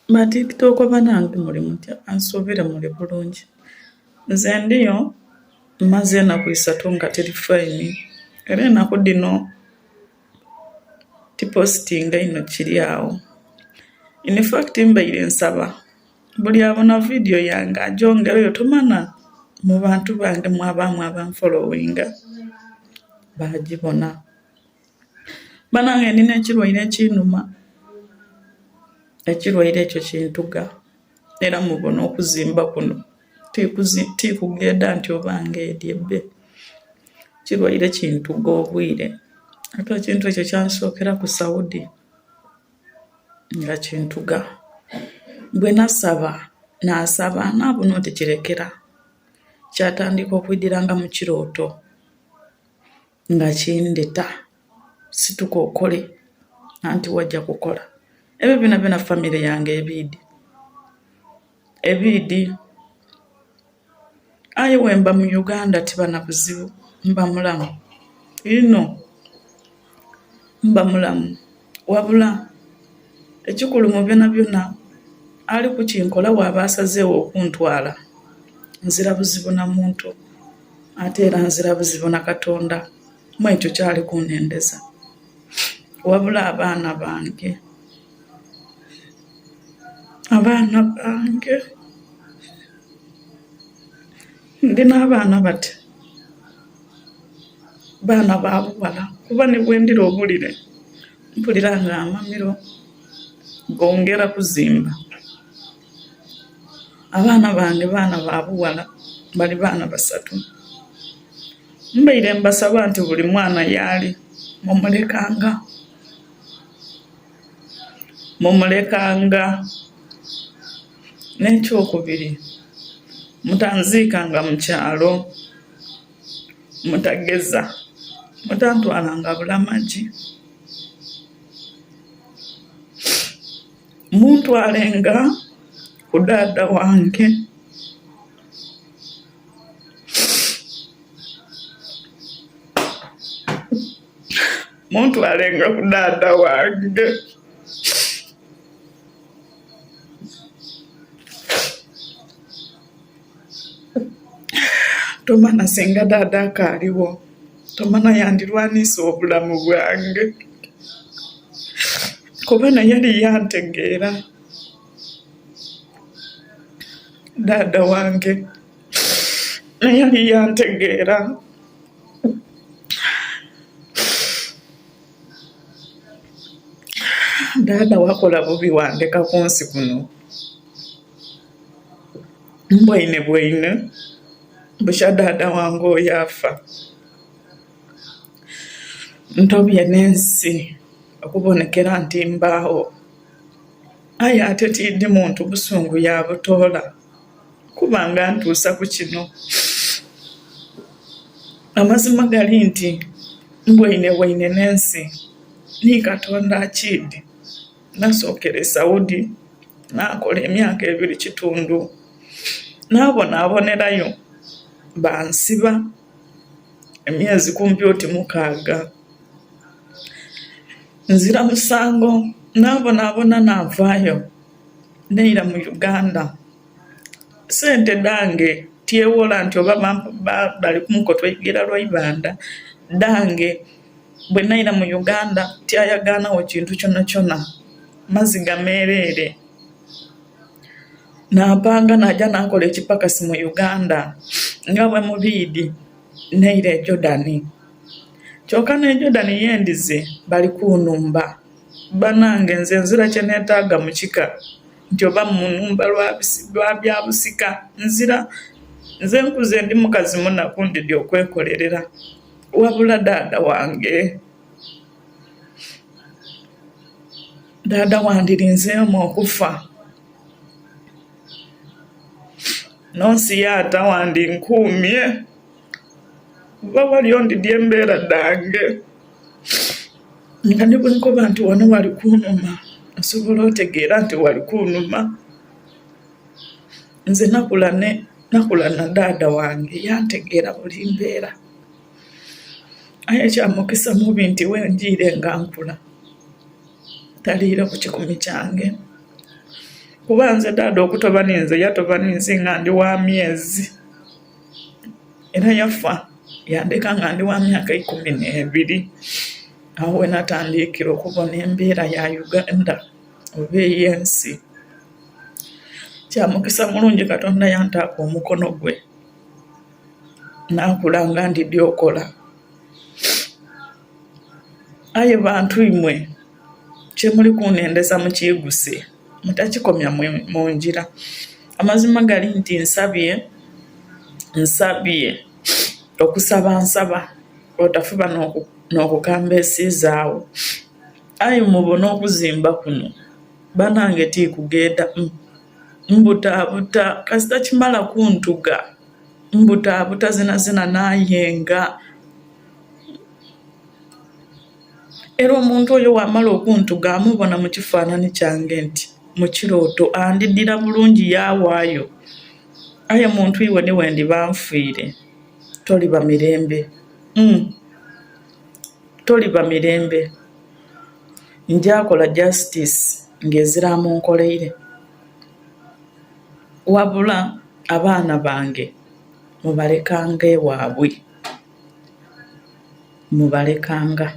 Ba TikTok banange muli mutya ansobera muli bulungi. Nze ndiyo maze ennaku 3 nga teri fine era ennaku dino tipositinga ino kiri awo. In fact mbaire nsaba buli abona video yange ajongereyo tomana mu bantu bange mwabaamu abanfollowinga bagibona. Banange nina ekirwaire ekinuma, ekirwaire ekyo kintuga era mubona okuzimba kuno tikugenda nti obange edyebbe, kirwaire kintuga obwire. Ate ekintu ekyo kyansookera ku Saudi nga kintuga. Bwe nasaba nabona oti kirekera, kyatandika okwidiranga mu kirooto nga kindeta situka okole anti wajja kukola. Ebyo byonna famire yange ebiidi. Aye wemba mu Uganda tibana buzibu, mba mulamu ino, mba mulamu. Wabula ekikulu mu byonna ali kukinkola waba asazeewo okuntwala, nzira buzibu na muntu ate era nzira buzibu na Katonda, mu ekyo kyali kunendeza. Wabula abaana bange ndina abaana bati baana babuwala kuba ne bwendira obulire mpulira nga amamiro gongera kuzimba. Abaana bange baana babuwala bali baana 3. Mbaire mbasaba nti buli mwana yali mumulekanga n'ekyokubiri mutanziikanga mu kyalo, mutageza, mutantwalanga bulamagi, muntwalenga ku dada wange. Muntwalenga ku dada wange. Tomana senga dada akaaliwo, tomana yandirwanisa obulamu bwange kuba naye yali yantegeera. Dada wange naye yali yantegeera. Dada wakola bubi wandeka ku nsi kuno. Mbwaine busha dada wange oyo afa. Ntobye n'ensi okubonekera nti mbaawo. Aye ate tiddi muntu busungu yabutoola kubanga ntuusa ku kino. Amazima gali nti mbwaine n'ensi ni Katonda akiidi. Nasookera Saudi nakola emyaka 2.5 nabonaabonerayo bansiba emyezi kumpi oti 6. Nzira musango nabonaabona navaayo neira mu Uganda. Sente dange tyewola nti oba bali kumukotwa igira lwaibanda dange bwe naira mu Uganda tyayaganawo kintu kyona maziga meerere. Napanga naja nakola ekipakasi mu Uganda nga bwe mubiidi neira e Jordani. Kyokka ne Jordani yendize bali kunumba. Banange nze nzira kyenetaaga mu kika nti oba munumba lwa byabusika nzira. Nze nkuze ndi mukazi munaku ndidi okwekolerera. Wabula dada wange, dada wandirinzeemu okufa. Nonsi yaata wandi nkuumye kuba wali ondidi embeera dange nga ne bwe nkoba nti wano wali kunuma osobola otegeera nti wali kunuma. Nze nakula na dada wange yantegeera buli mbeera. Aye kyamukisa mubi nti wenjiire nga nkula taliire ku kikumi kyange. kuba nze ddaada okutobaninze yatobaninze nga ndi wa myezi era yafa yandeka nga ndi wa myaka 12 awo we natandikira okubona embeera ya Uganda oba ey'ensi. Kyamukisa mulungi Katonda yantaako omukono gwe nankula nga ndidde okola. Aye bantu imwe kyemuli kunendeza mukiiguse mutakikomya mu njira. Amazima gali nti nsabye okusaba nsaba otafuba n'okukamba esiizaawo. Aye mubona okuzimba kuno banange tikugenda mbutaabuta kasita kimala kuntuga mbutaabuta zina nayenga. Era omuntu oyo wamala okuntuga amubona mu kifaananyi kyange nti mu kirooto andiddira bulungi yaawaayo. Aye muntu iwe ne wendi banfiire toliba mirembe. Toliba mirembe. Njakola justice ng'eziramu nkoleire. Wabula abaana bange mubalekanga ewaabwe. Mubalekanga.